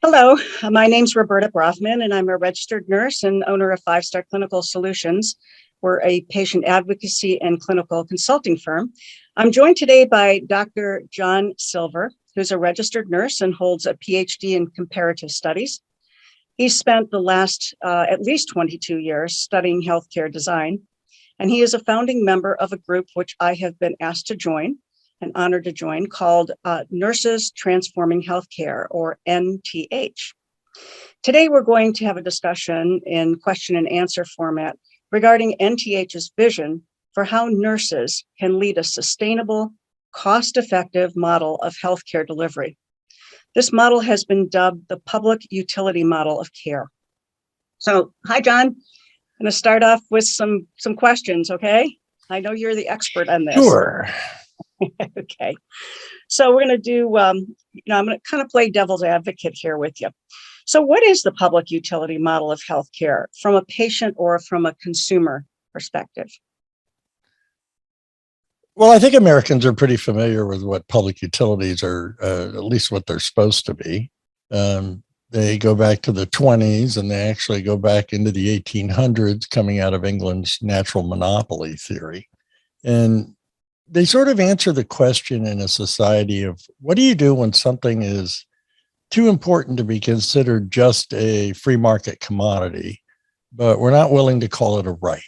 Hello, my name's Roberta Brofman, and I'm a registered nurse and owner of Five Star Clinical Solutions. We're a patient advocacy and clinical consulting firm. I'm joined today by Dr. John Silver, who's a registered nurse and holds a PhD in comparative studies. He's spent the last at least 22 years studying healthcare design, and he is a founding member of a group which I have been asked to join and honored to join, called Nurses Transforming Healthcare, or NTH. Today, we're going to have a discussion in question and answer format regarding NTH's vision for how nurses can lead a sustainable, cost-effective model of healthcare delivery. This model has been dubbed the public utility model of care. So, hi, John. I'm going to start off with some questions, okay? I know you're the expert on this. Sure. Okay. So we're going to do, I'm going to kind of play devil's advocate here with you. So what is the public utility model of healthcare from a patient or from a consumer perspective? Well, I think Americans are pretty familiar with what public utilities are, at least what they're supposed to be. They go back to the 20s, and they actually go back into the 1800s, coming out of England's natural monopoly theory. And they sort of answer the question in a society of what do you do when something is too important to be considered just a free market commodity, but we're not willing to call it a right.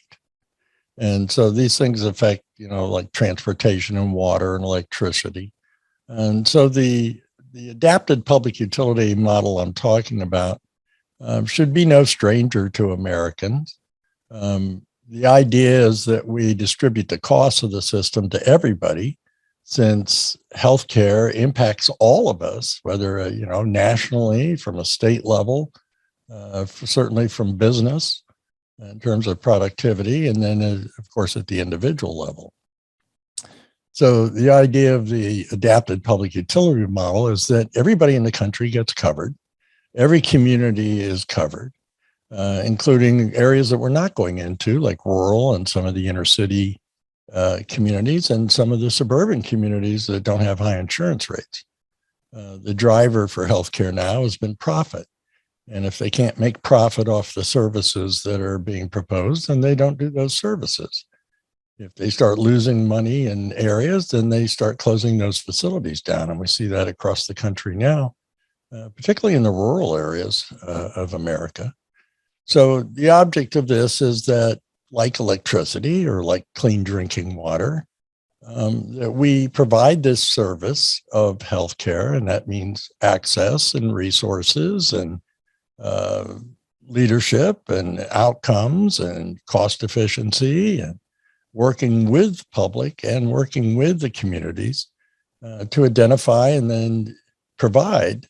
And so these things affect, like transportation and water and electricity. And so the adapted public utility model I'm talking about should be no stranger to Americans. The idea is that we distribute the costs of the system to everybody, since healthcare impacts all of us, whether, nationally, from a state level, certainly from business in terms of productivity, and then, of course, at the individual level. So the idea of the adapted public utility model is that everybody in the country gets covered. Every community is covered. Including areas that we're not going into, like rural and some of the inner city communities and some of the suburban communities that don't have high insurance rates. The driver for healthcare now has been profit. And if they can't make profit off the services that are being proposed, then they don't do those services. If they start losing money in areas, then they start closing those facilities down. And we see that across the country now, particularly in the rural areas of America. So the object of this is that, like electricity or like clean drinking water, that we provide this service of healthcare, and that means access and resources and leadership and outcomes and cost efficiency, and working with public and working with the communities to identify and then provide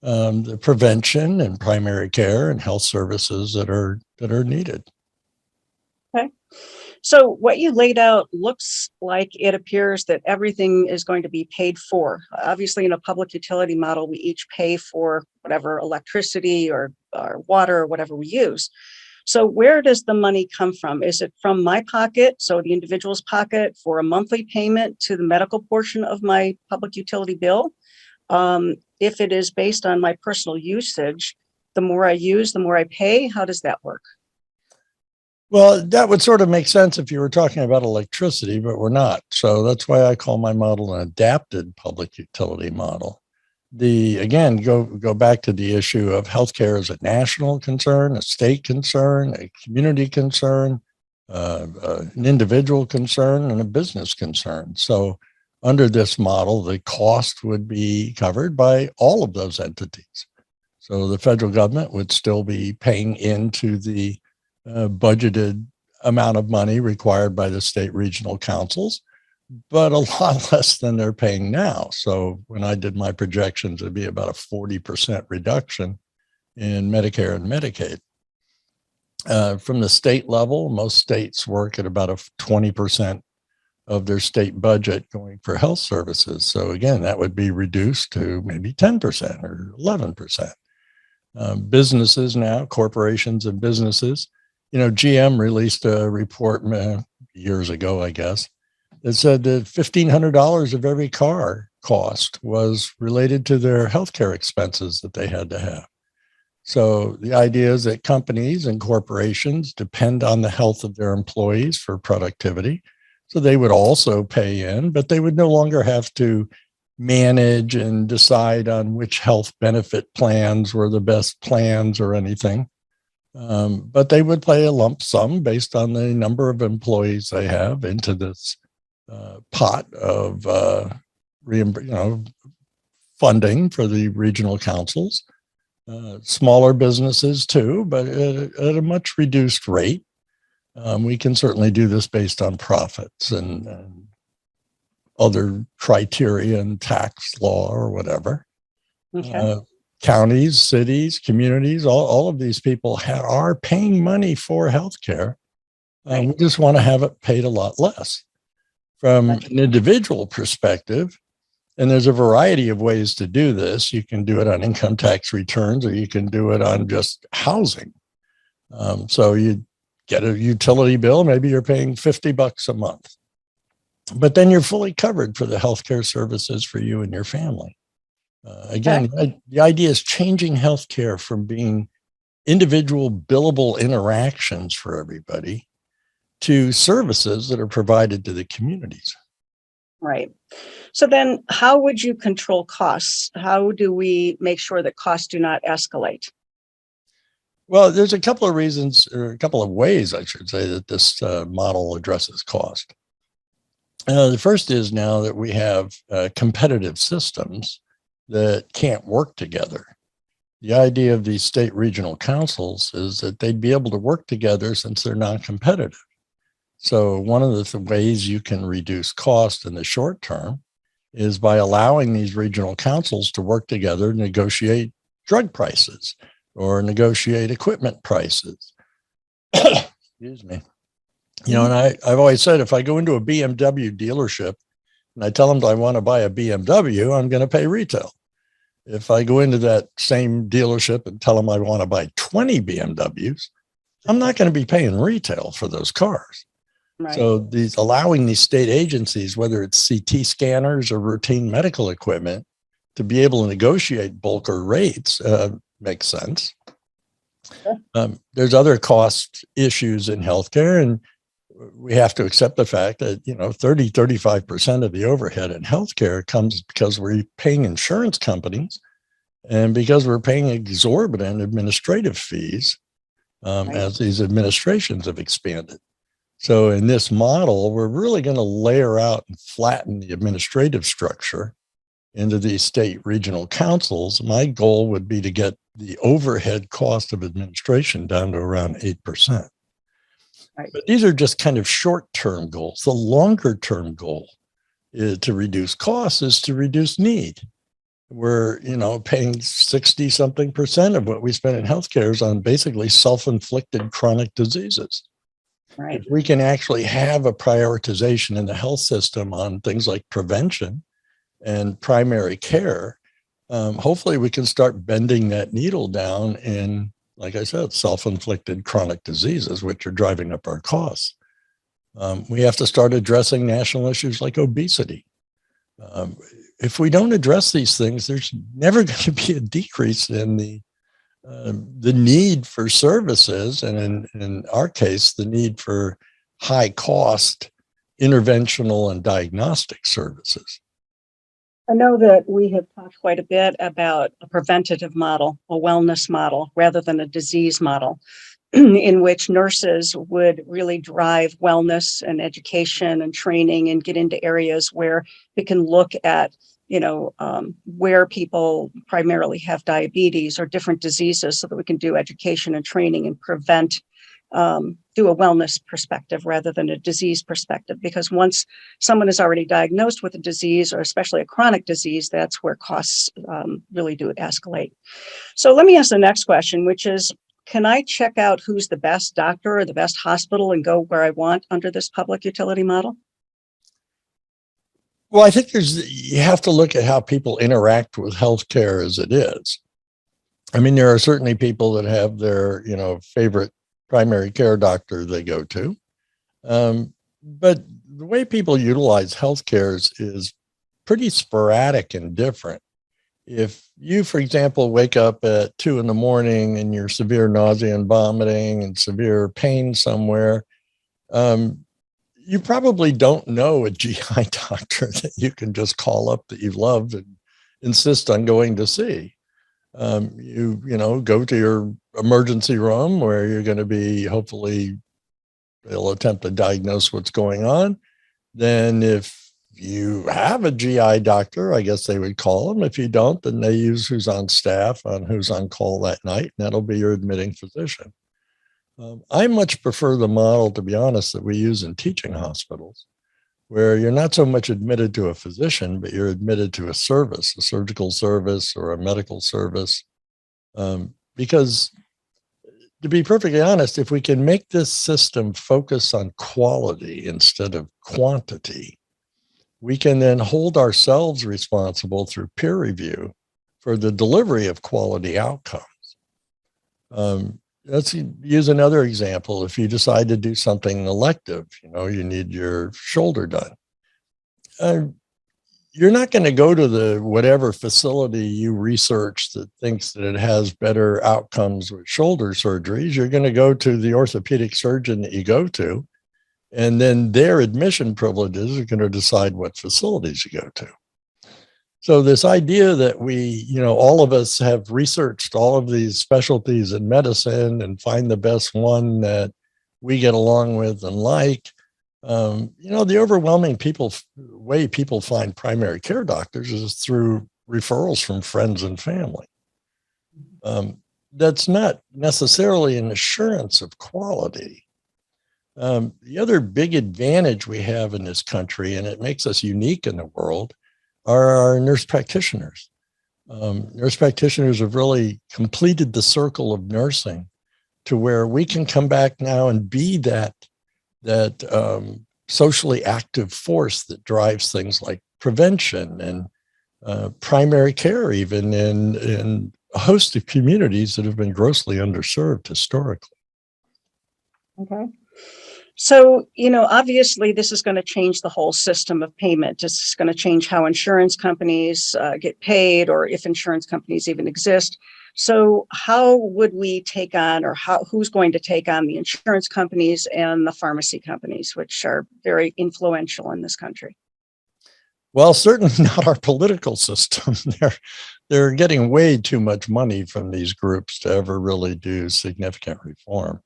the prevention and primary care and health services that are needed. Okay. So what you laid out looks like it appears that everything is going to be paid for. Obviously, in a public utility model, we each pay for whatever electricity or water or whatever we use. So where does the money come from? Is it from my pocket, so the individual's pocket, for a monthly payment to the medical portion of my public utility bill? If it is based on my personal usage, the more I use, the more I pay. How does that work? Well, that would sort of make sense if you were talking about electricity, but we're not. So that's why I call my model an adapted public utility model. Again, go back to the issue of healthcare as a national concern, a state concern, a community concern, an individual concern, and a business concern. So under this model, the cost would be covered by all of those entities. So the federal government would still be paying into the budgeted amount of money required by the state regional councils, but a lot less than they're paying now. So when I did my projections, it'd be about a 40% reduction in Medicare and Medicaid. From the state level, most states work at about a 20% of their state budget going for health services. So again, that would be reduced to maybe 10% or 11%. Businesses now, corporations and businesses, GM released a report years ago, I guess, that said that $1,500 of every car cost was related to their healthcare expenses that they had to have. So the idea is that companies and corporations depend on the health of their employees for productivity. So they would also pay in, but they would no longer have to manage and decide on which health benefit plans were the best plans or anything. But they would pay a lump sum based on the number of employees they have into this pot of funding for the regional councils. Smaller businesses too, but at a much reduced rate. We can certainly do this based on profits and other criteria and tax law or whatever. Okay. Counties, cities, communities, all of these people are paying money for healthcare. Right. We just want to have it paid a lot less. From an individual perspective, and there's a variety of ways to do this. You can do it on income tax returns, or you can do it on just housing. So you get a utility bill, maybe you're paying $50 a month, but then you're fully covered for the healthcare services for you and your family. Again, the idea is changing healthcare from being individual billable interactions for everybody to services that are provided to the communities. Right. So then how would you control costs? How do we make sure that costs do not escalate? Well, there's a couple of reasons, or a couple of ways, I should say, that this model addresses cost. The first is now that we have competitive systems that can't work together. The idea of these state regional councils is that they'd be able to work together since they're non-competitive. So one of the ways you can reduce cost in the short term is by allowing these regional councils to work together, negotiate drug prices or negotiate equipment prices. Excuse me. And I've always said, if I go into a BMW dealership and I tell them I want to buy a BMW, I'm going to pay retail. If I go into that same dealership and tell them I want to buy 20 BMWs, I'm not going to be paying retail for those cars. Right. So allowing these state agencies, whether it's CT scanners or routine medical equipment, to be able to negotiate bulker rates makes sense. There's other cost issues in healthcare, and we have to accept the fact that 35% of the overhead in healthcare comes because we're paying insurance companies and because we're paying exorbitant administrative fees as these administrations have expanded. So in this model, we're really going to layer out and flatten the administrative structure into these state regional councils. My goal would be to get the overhead cost of administration down to around 8%. Right. But these are just kind of short-term goals. The longer-term goal to reduce costs is to reduce need. We're, paying 60-something% of what we spend in healthcare is on basically self-inflicted chronic diseases. Right. If we can actually have a prioritization in the health system on things like prevention and primary care, hopefully we can start bending that needle down in, like I said, self-inflicted chronic diseases, which are driving up our costs. We have to start addressing national issues like obesity. If we don't address these things, there's never going to be a decrease in the need for services, and in our case, the need for high cost interventional and diagnostic services. I know that we have talked quite a bit about a preventative model, a wellness model, rather than a disease model, in which nurses would really drive wellness and education and training and get into areas where we can look at where people primarily have diabetes or different diseases so that we can do education and training and prevent, do a wellness perspective rather than a disease perspective. Because once someone is already diagnosed with a disease, or especially a chronic disease, that's where costs really do escalate. So let me ask the next question, which is, can I check out who's the best doctor or the best hospital and go where I want under this public utility model? Well, I think you have to look at how people interact with healthcare as it is. I mean, there are certainly people that have their, favorite primary care doctor they go to. But the way people utilize healthcare is pretty sporadic and different. If you, for example, wake up at 2 a.m. and you're severe nausea and vomiting and severe pain somewhere, you probably don't know a GI doctor that you can just call up that you love and insist on going to see. You go to your emergency room where you're going to be, hopefully they'll attempt to diagnose what's going on. Then if you have a GI doctor, I guess they would call them. If you don't, then they use who's on staff on who's on call that night, and that'll be your admitting physician. I much prefer the model, to be honest, that we use in teaching hospitals, where you're not so much admitted to a physician, but you're admitted to a service, a surgical service or a medical service. Because to be perfectly honest, if we can make this system focus on quality instead of quantity, we can then hold ourselves responsible through peer review for the delivery of quality outcomes. Let's use another example. If you decide to do something elective, you need your shoulder done. You're not going to go to the whatever facility you research that thinks that it has better outcomes with shoulder surgeries. You're going to go to the orthopedic surgeon that you go to, and then their admission privileges are going to decide what facilities you go to. So this idea that we, all of us have researched all of these specialties in medicine and find the best one that we get along with and like, the overwhelming way people find primary care doctors is through referrals from friends and family. That's not necessarily an assurance of quality. The other big advantage we have in this country, and it makes us unique in the world, are our nurse practitioners. Nurse practitioners have really completed the circle of nursing to where we can come back now and be that socially active force that drives things like prevention and primary care, even in a host of communities that have been grossly underserved historically. Okay. So, obviously this is going to change the whole system of payment. It's going to change how insurance companies get paid, or if insurance companies even exist. So how would we take on, or who's going to take on the insurance companies and the pharmacy companies, which are very influential in this country? Well, certainly not our political system. They're getting way too much money from these groups to ever really do significant reform.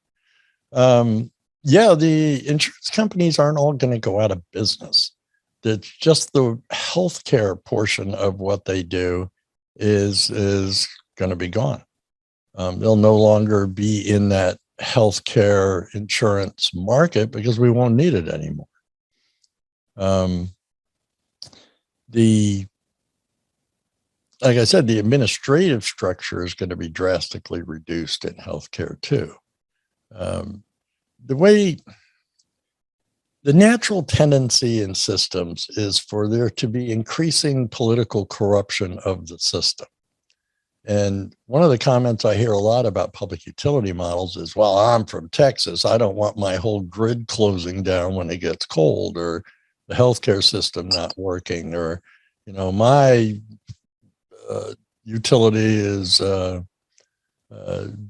The insurance companies aren't all going to go out of business. It's just the healthcare portion of what they do is going to be gone. They'll no longer be in that healthcare insurance market because we won't need it anymore. Like I said, the administrative structure is going to be drastically reduced in healthcare too. The natural tendency in systems is for there to be increasing political corruption of the system. And one of the comments I hear a lot about public utility models is, well, I'm from Texas. I don't want my whole grid closing down when it gets cold, or the healthcare system not working, or, my utility is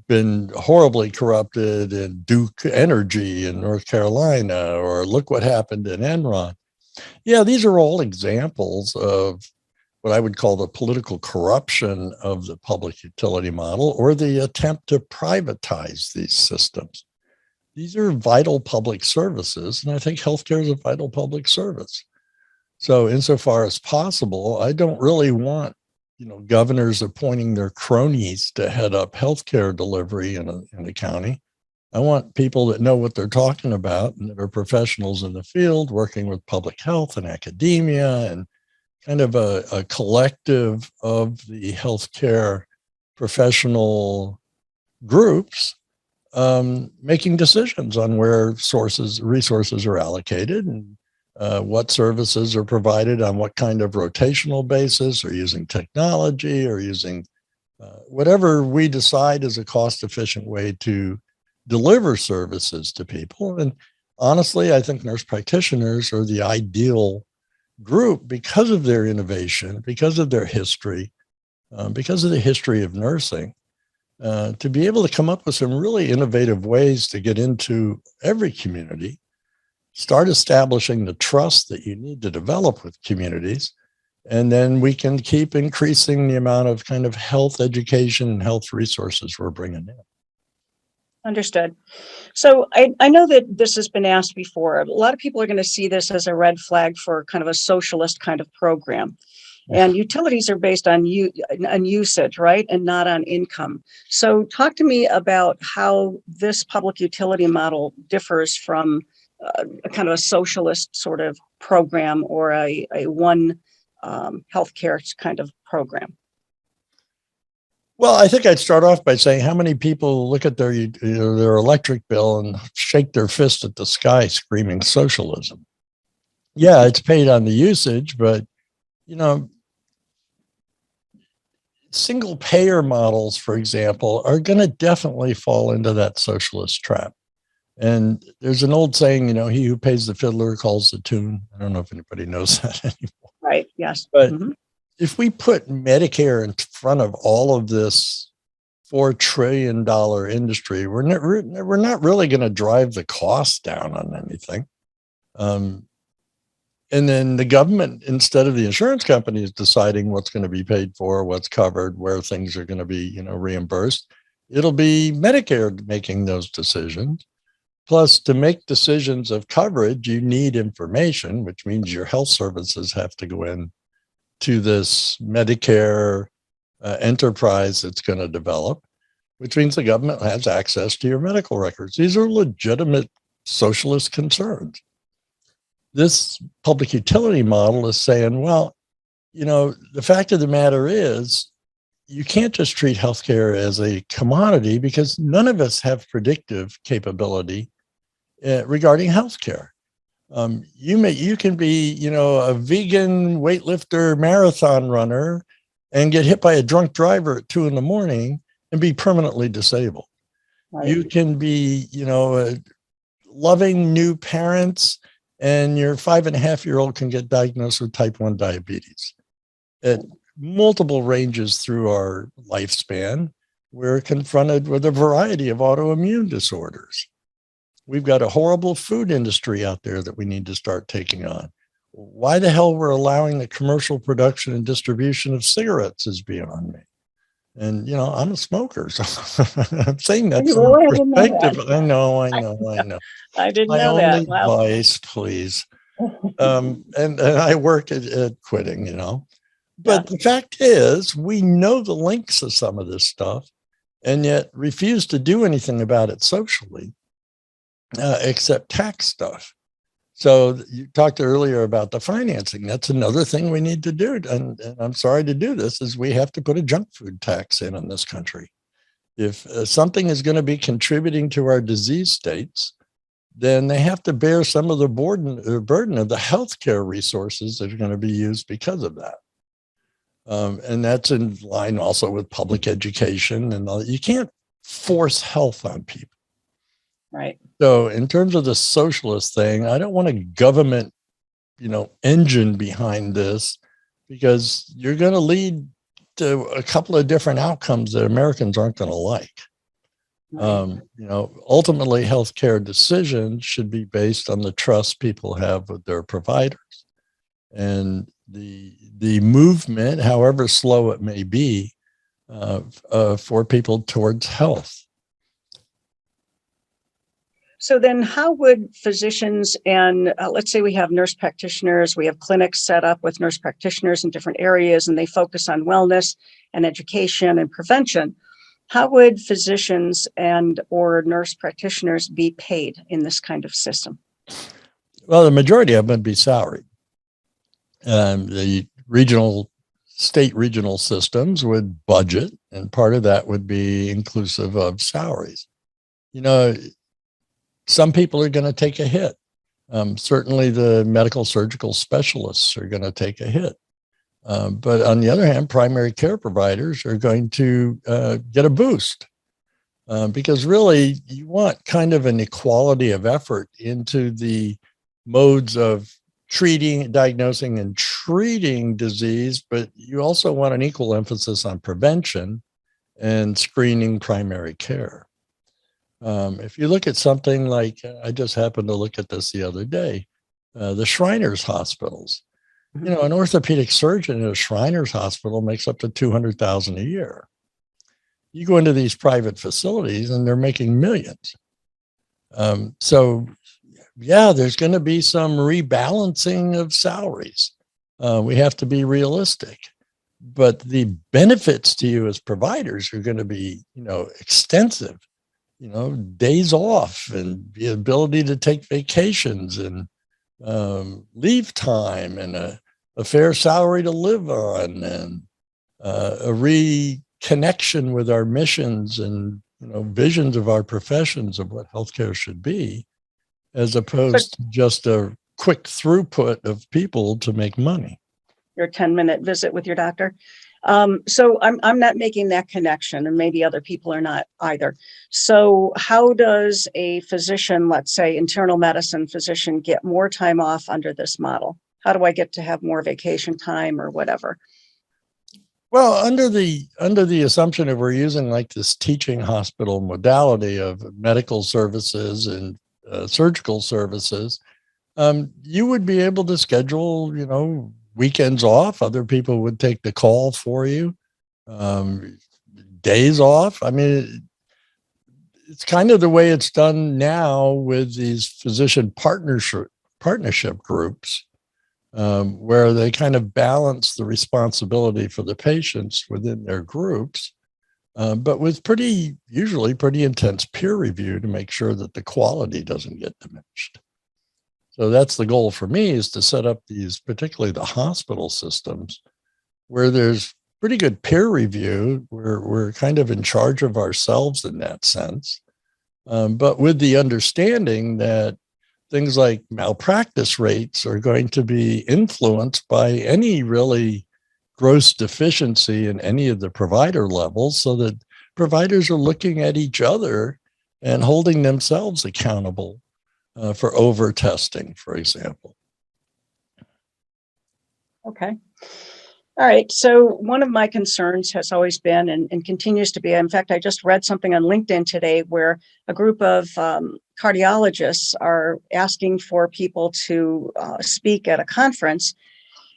been horribly corrupted in Duke Energy in North Carolina, or look what happened in Enron. Yeah, these are all examples of what I would call the political corruption of the public utility model, or the attempt to privatize these systems. These are vital public services, and I think healthcare is a vital public service. So insofar as possible, I don't really want governors appointing their cronies to head up healthcare delivery in a county. I want people that know what they're talking about and that are professionals in the field, working with public health and academia, and kind of a collective of the healthcare professional groups, making decisions on where resources are allocated, and what services are provided on what kind of rotational basis, or using technology, or using whatever we decide is a cost-efficient way to deliver services to people. And honestly, I think nurse practitioners are the ideal group because of their innovation, because of their history, because of the history of nursing, to be able to come up with some really innovative ways to get into every community, start establishing the trust that you need to develop with communities. And then we can keep increasing the amount of kind of health education and health resources we're bringing in. Understood. So I know that this has been asked before. A lot of people are going to see this as a red flag for kind of a socialist kind of program. And utilities are based on usage, right? And not on income. So talk to me about how this public utility model differs from a kind of a socialist sort of program or a one healthcare kind of program. Well, I think I'd start off by saying how many people look at their electric bill and shake their fist at the sky screaming socialism. Yeah, it's paid on the usage, but single payer models, for example, are going to definitely fall into that socialist trap. And there's an old saying, he who pays the fiddler calls the tune. I don't know if anybody knows that anymore. Right. Yes. But if we put Medicare in front of all of this $4 trillion industry, we're not really going to drive the cost down on anything. And then the government, instead of the insurance companies deciding what's going to be paid for, what's covered, where things are going to be, reimbursed, it'll be Medicare making those decisions. Plus, to make decisions of coverage, you need information, which means your health services have to go in to this Medicare enterprise that's going to develop, which means the government has access to your medical records. These are legitimate socialist concerns. This public utility model is saying, well, the fact of the matter is, you can't just treat healthcare as a commodity because none of us have predictive capability regarding healthcare. You can be, a vegan weightlifter, marathon runner, and get hit by a drunk driver at 2 a.m. and be permanently disabled. Right. You can be, loving new parents, and your 5.5-year-old can get diagnosed with type 1 diabetes. At multiple ranges through our lifespan, we're confronted with a variety of autoimmune disorders. We've got a horrible food industry out there that we need to start taking on. Why the hell we're allowing the commercial production and distribution of cigarettes is beyond me. And, I'm a smoker, so I'm saying that from a perspective. I know. I didn't My know only that. Wow. advice, please. And I work at quitting, But the fact is, we know the links of some of this stuff and yet refuse to do anything about it socially, except tax stuff. So you talked earlier about the financing. That's another thing we need to do. And I'm sorry to do this, is we have to put a junk food tax in this country. If something is going to be contributing to our disease states, then they have to bear some of the burden of the healthcare resources that are going to be used because of that. And that's in line also with public education and all. You can't force health on people. Right. So in terms of the socialist thing, I don't want a government, engine behind this, because you're going to lead to a couple of different outcomes that Americans aren't going to like. Right. Ultimately, healthcare decisions should be based on the trust people have with their providers, and the movement, however slow it may be, for people towards health. So then how would physicians and let's say we have nurse practitioners, we have clinics set up with nurse practitioners in different areas, and they focus on wellness and education and prevention. How would physicians and or nurse practitioners be paid in this kind of system? Well, the majority of them would be salaried. The state regional systems would budget, and part of that would be inclusive of salaries. Some people are going to take a hit. Certainly the medical surgical specialists are going to take a hit. But on the other hand, primary care providers are going to get a boost. because really you want kind of an equality of effort into the modes of diagnosing and treating disease, but you also want an equal emphasis on prevention and screening primary care. If you look at something like, I just happened to look at this the other day, the Shriners hospitals. You know, an orthopedic surgeon at a Shriners hospital makes up to $200,000 a year. You go into these private facilities and they're making millions. So yeah, there's going to be some rebalancing of salaries. We have to be realistic, but the benefits to you as providers are going to be, extensive, days off and the ability to take vacations and leave time and a fair salary to live on and a reconnection with our missions and visions of our professions of what healthcare should be, as opposed to just a quick throughput of people to make money. Your 10-minute visit with your doctor. So I'm not making that connection, and maybe other people are not either. So how does a physician, let's say internal medicine physician, get more time off under this model? How do I get to have more vacation time or whatever? Well, under the assumption that we're using like this teaching hospital modality of medical services and surgical services, you would be able to schedule, weekends off. Other people would take the call for you. Days off. I mean, it's kind of the way it's done now with these physician partnership groups, where they kind of balance the responsibility for the patients within their groups, but with usually pretty intense peer review to make sure that the quality doesn't get diminished. So that's the goal for me, is to set up these, particularly the hospital systems, where there's pretty good peer review. We're kind of in charge of ourselves in that sense, but with the understanding that things like malpractice rates are going to be influenced by any really gross deficiency in any of the provider levels, so that providers are looking at each other and holding themselves accountable for over testing, for example. Okay. All right. So one of my concerns has always been and continues to be, in fact, I just read something on LinkedIn today where a group of cardiologists are asking for people to speak at a conference,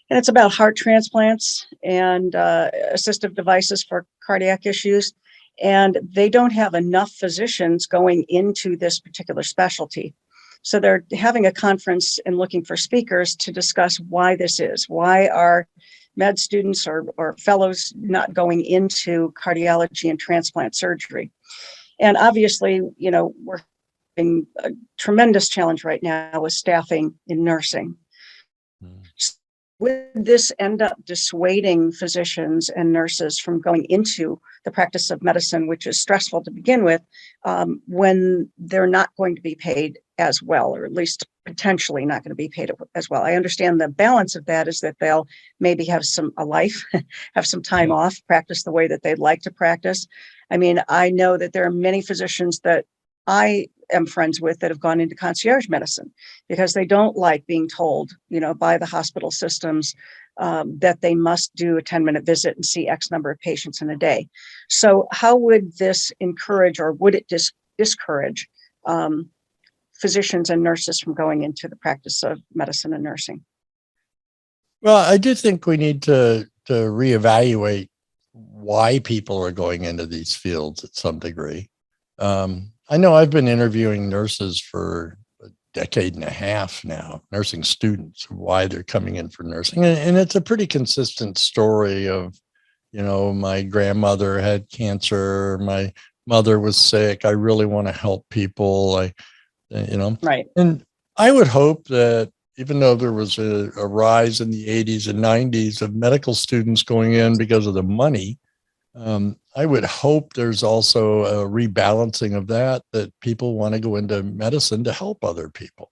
and it's about heart transplants and assistive devices for cardiac issues. And they don't have enough physicians going into this particular specialty. So they're having a conference and looking for speakers to discuss why this is. Why are med students or fellows not going into cardiology and transplant surgery? And obviously, we're having a tremendous challenge right now with staffing in nursing. Would this end up dissuading physicians and nurses from going into the practice of medicine, which is stressful to begin with, when they're not going to be paid as well, or at least potentially not going to be paid as well? I understand the balance of that is that they'll maybe have a life, have some time off, practice the way that they'd like to practice. I mean, I know that there are many physicians that I am friends with that have gone into concierge medicine because they don't like being told, by the hospital systems that they must do a 10-minute visit and see X number of patients in a day. So how would this encourage, or would it discourage physicians and nurses from going into the practice of medicine and nursing? Well, I do think we need to reevaluate why people are going into these fields at some degree. I know I've been interviewing nurses for a decade and a half now, nursing students, why they're coming in for nursing. And it's a pretty consistent story of, my grandmother had cancer, my mother was sick, I really want to help people. Right. And I would hope that even though there was a rise in the 80s and 90s of medical students going in because of the money, I would hope there's also a rebalancing of that people want to go into medicine to help other people.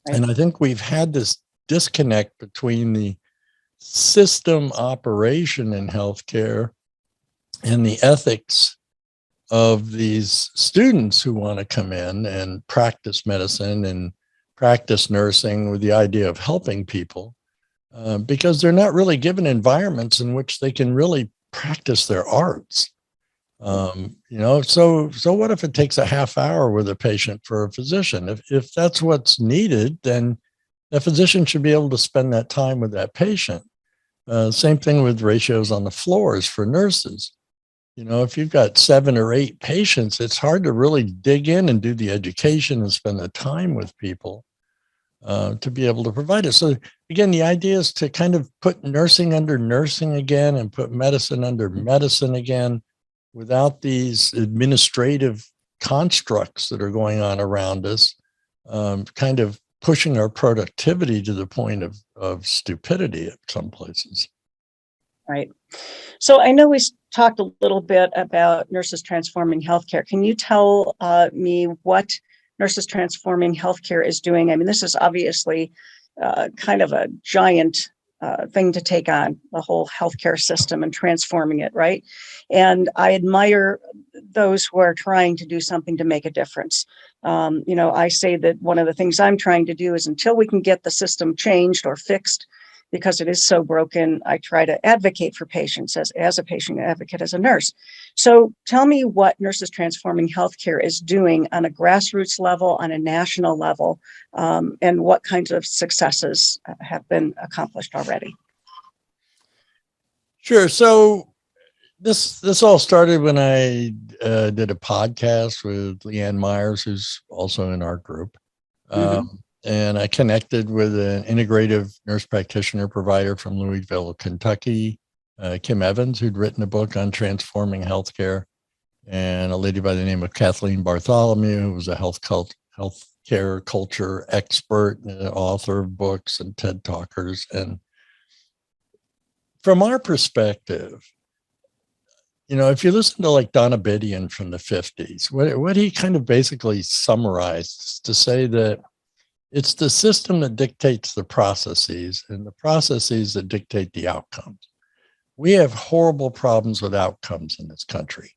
Right. And I think we've had this disconnect between the system operation in healthcare and the ethics of these students who want to come in and practice medicine and practice nursing with the idea of helping people, because they're not really given environments in which they can really practice their arts. So what if it takes a half hour with a patient for a physician? If that's what's needed, then the physician should be able to spend that time with that patient. Same thing with ratios on the floors for nurses. If you've got 7 or 8 patients, it's hard to really dig in and do the education and spend the time with people to be able to provide it. So again, the idea is to kind of put nursing under nursing again and put medicine under medicine again, without these administrative constructs that are going on around us, kind of pushing our productivity to the point of stupidity at some places. Right. So I know we talked a little bit about Nurses Transforming Healthcare. Can you tell me what Nurses Transforming Healthcare is doing? I mean, this is obviously kind of a giant thing to take on, the whole healthcare system and transforming it, right? And I admire those who are trying to do something to make a difference. I say that one of the things I'm trying to do is, until we can get the system changed or fixed, because it is so broken, I try to advocate for patients as a patient advocate, as a nurse. So tell me what Nurses Transforming Healthcare is doing on a grassroots level, on a national level, and what kinds of successes have been accomplished already. Sure. So this all started when I did a podcast with Leanne Myers, who's also in our group. And I connected with an integrative nurse practitioner provider from Louisville, Kentucky, Kim Evans, who'd written a book on transforming healthcare, and a lady by the name of Kathleen Bartholomew, who was a healthcare culture expert, author of books and TED Talkers. And from our perspective, if you listen to like Donna Bidian from the 50s, what he kind of basically summarized to say that it's the system that dictates the processes and the processes that dictate the outcomes. We have horrible problems with outcomes in this country.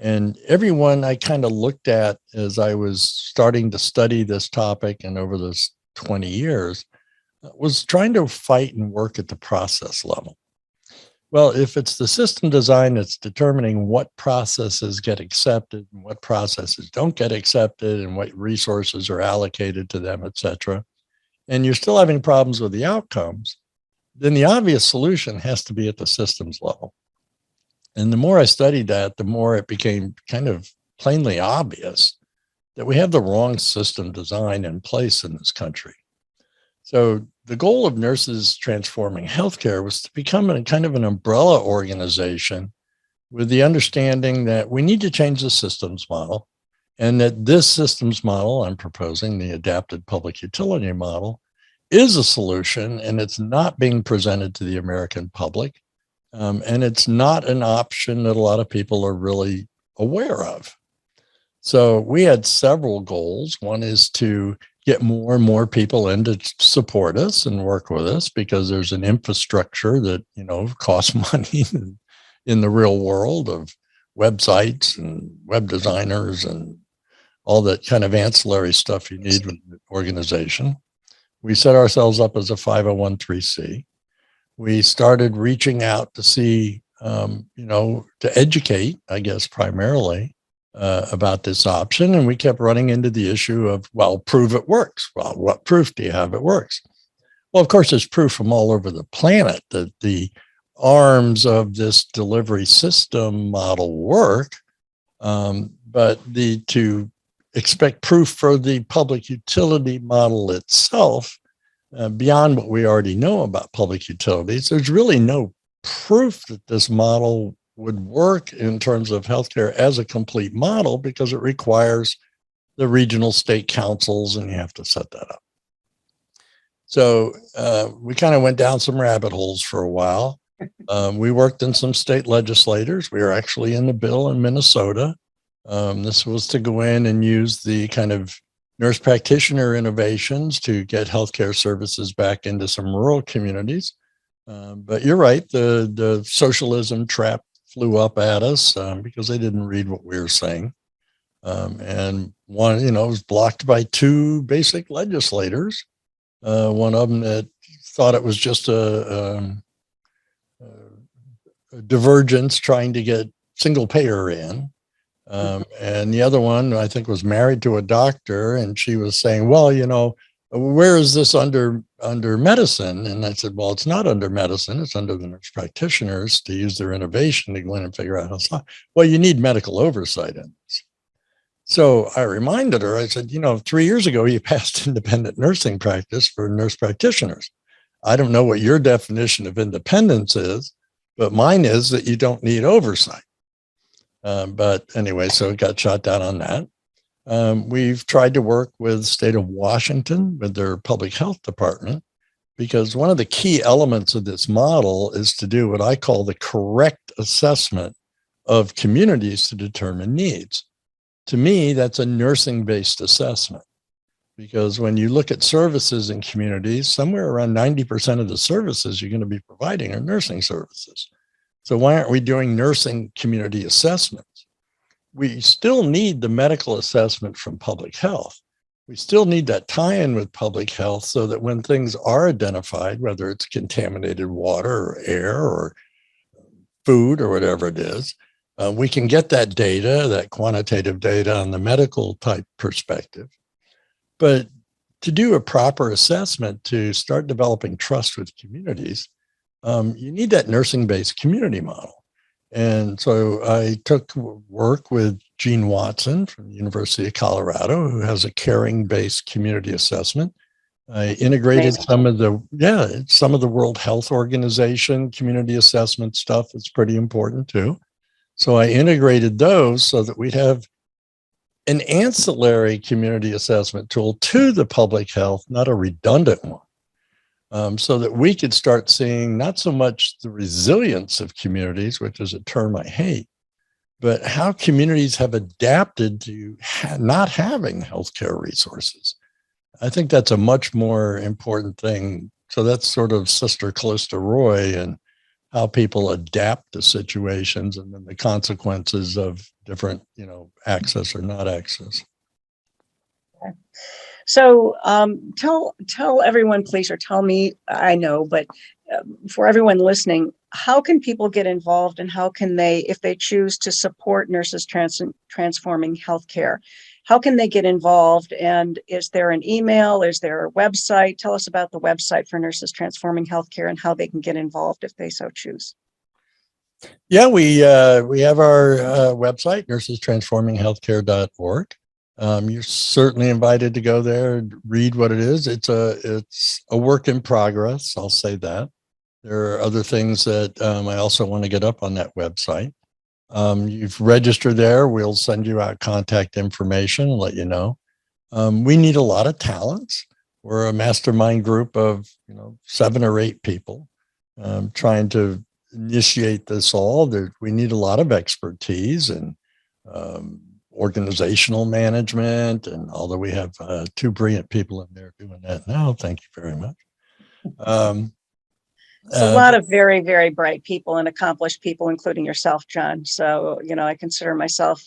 And everyone I kind of looked at as I was starting to study this topic and over those 20 years was trying to fight and work at the process level. Well, if it's the system design that's determining what processes get accepted and what processes don't get accepted and what resources are allocated to them, et cetera, and you're still having problems with the outcomes, then the obvious solution has to be at the systems level. And the more I studied that, the more it became kind of plainly obvious that we have the wrong system design in place in this country. So the goal of Nurses Transforming Healthcare was to become a kind of an umbrella organization with the understanding that we need to change the systems model, and that this systems model I'm proposing, the adapted public utility model, is a solution, and it's not being presented to the American public. And it's not an option that a lot of people are really aware of. So we had several goals. One is to get more and more people in to support us and work with us, because there's an infrastructure that, costs money in the real world of websites and web designers and all that kind of ancillary stuff you need with an organization. We set ourselves up as a 501(c)(3). We started reaching out to see, to educate, I guess, primarily about this option. And we kept running into the issue of, well, prove it works. Well, what proof do you have it works? Well, of course, there's proof from all over the planet that the arms of this delivery system model work. But to expect proof for the public utility model itself, beyond what we already know about public utilities, there's really no proof that this model would work in terms of healthcare as a complete model, because it requires the regional state councils, and you have to set that up. So we kind of went down some rabbit holes for a while. We worked in some state legislators. We were actually in the bill in Minnesota. This was to go in and use the kind of nurse practitioner innovations to get healthcare services back into some rural communities. But you're right, the socialism trap flew up at us because they didn't read what we were saying. And one, it was blocked by two basic legislators. One of them that thought it was just a divergence trying to get single payer in. And the other one, I think, was married to a doctor, and she was saying, well, where is this under medicine? And I said, well, it's not under medicine. It's under the nurse practitioners to use their innovation to go in and figure out how to solve. Well, you need medical oversight in this. So I reminded her, I said, 3 years ago, you passed independent nursing practice for nurse practitioners. I don't know what your definition of independence is, but mine is that you don't need oversight. But anyway, so it got shot down on that. We've tried to work with the state of Washington with their public health department, because one of the key elements of this model is to do what I call the correct assessment of communities to determine needs. To me, that's a nursing-based assessment, because when you look at services in communities, somewhere around 90% of the services you're going to be providing are nursing services. So why aren't we doing nursing community assessments? We still need the medical assessment from public health. We still need that tie-in with public health so that when things are identified, whether it's contaminated water or air or food or whatever it is, we can get that data, that quantitative data on the medical type perspective. But to do a proper assessment, to start developing trust with communities, you need that nursing-based community model. And so I took work with Gene Watson from the University of Colorado, who has a caring-based community assessment. I integrated some of the World Health Organization community assessment stuff. It's pretty important too. So I integrated those so that we'd have an ancillary community assessment tool to the public health, not a redundant one, so that we could start seeing not so much the resilience of communities, which is a term I hate, but how communities have adapted to not having healthcare resources. I think that's a much more important thing. So that's sort of Sister Callista Roy and how people adapt to situations and then the consequences of different, access or not access. So tell everyone, please, or tell me, I know, but for everyone listening, how can people get involved, and how can they, if they choose to support Nurses Transforming Healthcare, how can they get involved? And is there an email? Is there a website? Tell us about the website for Nurses Transforming Healthcare and how they can get involved if they so choose. Yeah, we have our website, nursestransforminghealthcare.org. You're certainly invited to go there and read what it is. It's a work in progress. I'll say that. There are other things that I also want to get up on that website. You've registered there. We'll send you out contact information and let you know. We need a lot of talents. We're a mastermind group of 7 or 8 people trying to initiate this all. We need a lot of expertise and organizational management. And although we have 2 brilliant people in there doing that now, thank you very much. It's a lot of very, very bright people and accomplished people, including yourself, John. So, I consider myself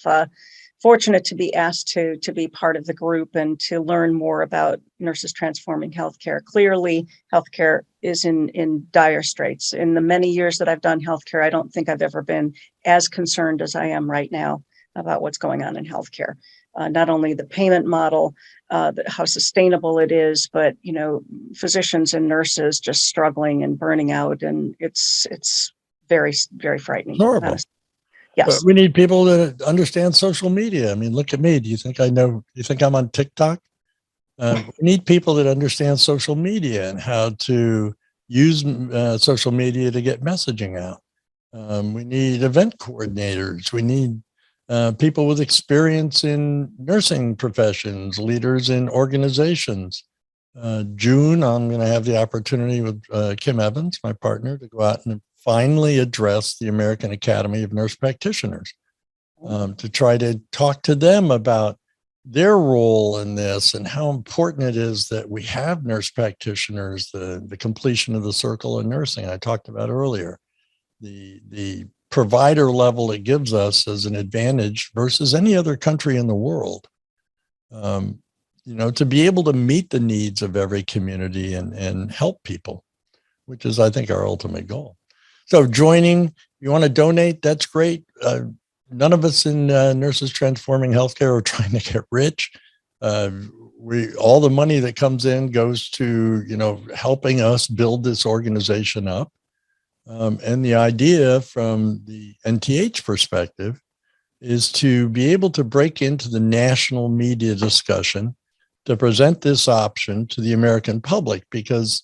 fortunate to be asked to be part of the group and to learn more about Nurses Transforming Healthcare. Clearly, healthcare is in dire straits. In the many years that I've done healthcare, I don't think I've ever been as concerned as I am right now about what's going on in healthcare. Not only the payment model, how sustainable it is, but physicians and nurses just struggling and burning out, and it's very, very frightening. Horrible. Honestly. Yes. But we need people that understand social media. I mean, look at me. Do you think I know? Do you think I'm on TikTok? We need people that understand social media and how to use social media to get messaging out. We need event coordinators. We need people with experience in nursing professions, leaders in organizations. June, I'm going to have the opportunity with Kim Evans, my partner, to go out and finally address the American Academy of Nurse Practitioners to try to talk to them about their role in this and how important it is that we have nurse practitioners, the completion of the circle of nursing I talked about earlier, the provider level it gives us as an advantage versus any other country in the world. To be able to meet the needs of every community and help people, which is, I think, our ultimate goal. So joining, you want to donate, that's great. None of us in Nurses Transforming Healthcare are trying to get rich. All the money that comes in goes to, helping us build this organization up. And the idea from the NTH perspective is to be able to break into the national media discussion to present this option to the American public, because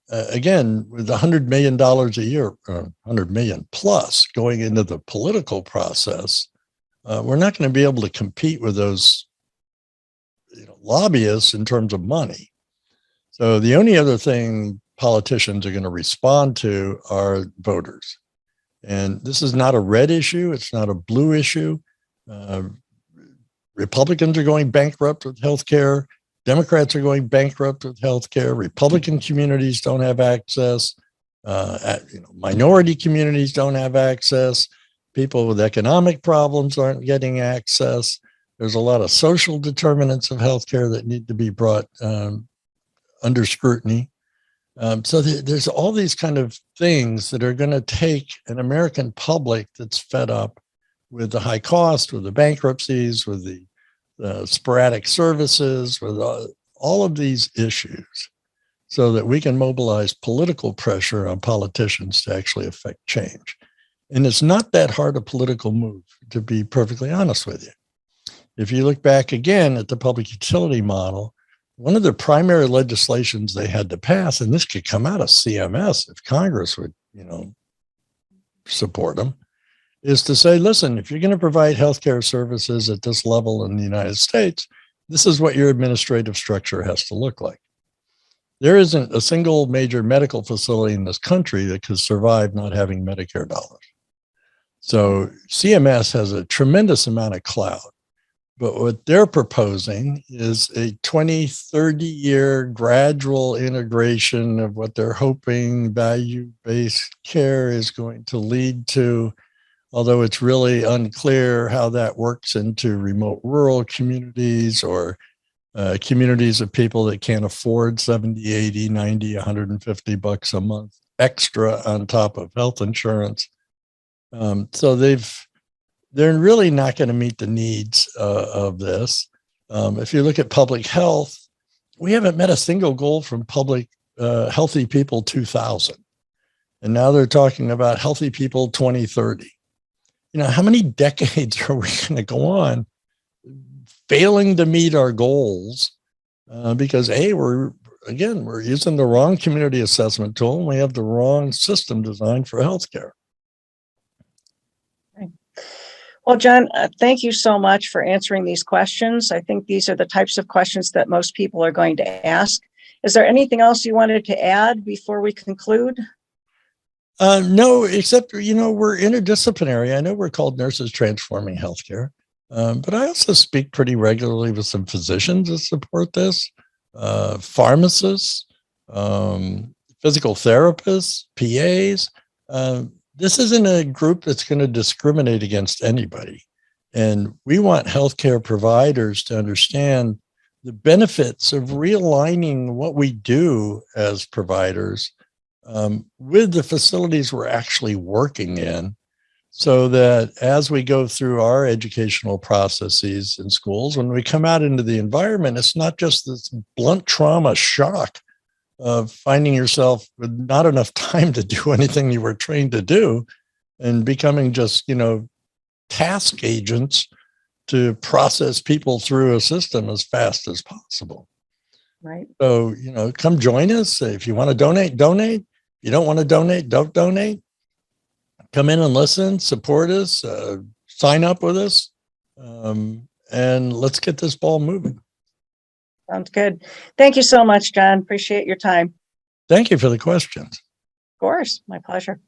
again, with $100 million a year, 100 million plus going into the political process, we're not going to be able to compete with those lobbyists in terms of money. So the only other thing politicians are going to respond to are voters. And this is not a red issue. It's not a blue issue. Republicans are going bankrupt with healthcare. Democrats are going bankrupt with healthcare. Republican communities don't have access. Minority communities don't have access. People with economic problems aren't getting access. There's a lot of social determinants of healthcare that need to be brought under scrutiny. So there's all these kind of things that are going to take an American public that's fed up with the high cost, with the bankruptcies, with the sporadic services, with all of these issues, so that we can mobilize political pressure on politicians to actually affect change. And it's not that hard a political move, to be perfectly honest with you. If you look back again at the public utility model, one of the primary legislations they had to pass, and this could come out of CMS if Congress would, support them, is to say, listen, if you're going to provide healthcare services at this level in the United States, this is what your administrative structure has to look like. There isn't a single major medical facility in this country that could survive not having Medicare dollars. So CMS has a tremendous amount of clout. But what they're proposing is a 20, 30-year gradual integration of what they're hoping value-based care is going to lead to, although it's really unclear how that works into remote rural communities or communities of people that can't afford 70, 80, 90, 150 bucks a month extra on top of health insurance. So they're really not going to meet the needs of this. If you look at public health, we haven't met a single goal from public Healthy People 2000. And now they're talking about Healthy People 2030. How many decades are we going to go on failing to meet our goals? Because we're using the wrong community assessment tool, and we have the wrong system designed for healthcare. Well, John, thank you so much for answering these questions. I think these are the types of questions that most people are going to ask. Is there anything else you wanted to add before we conclude? No, except, we're interdisciplinary. I know we're called Nurses Transforming Healthcare, but I also speak pretty regularly with some physicians that support this, pharmacists, physical therapists, PAs. This isn't a group that's going to discriminate against anybody. And we want healthcare providers to understand the benefits of realigning what we do as providers with the facilities we're actually working in, so that as we go through our educational processes in schools, when we come out into the environment, it's not just this blunt trauma shock of finding yourself with not enough time to do anything you were trained to do and becoming just, task agents to process people through a system as fast as possible. Right. So, come join us. If you want to donate, donate. If you don't want to donate, don't donate. Come in and listen, support us, sign up with us, and let's get this ball moving. Sounds good. Thank you so much, John. Appreciate your time. Thank you for the questions. Of course. My pleasure.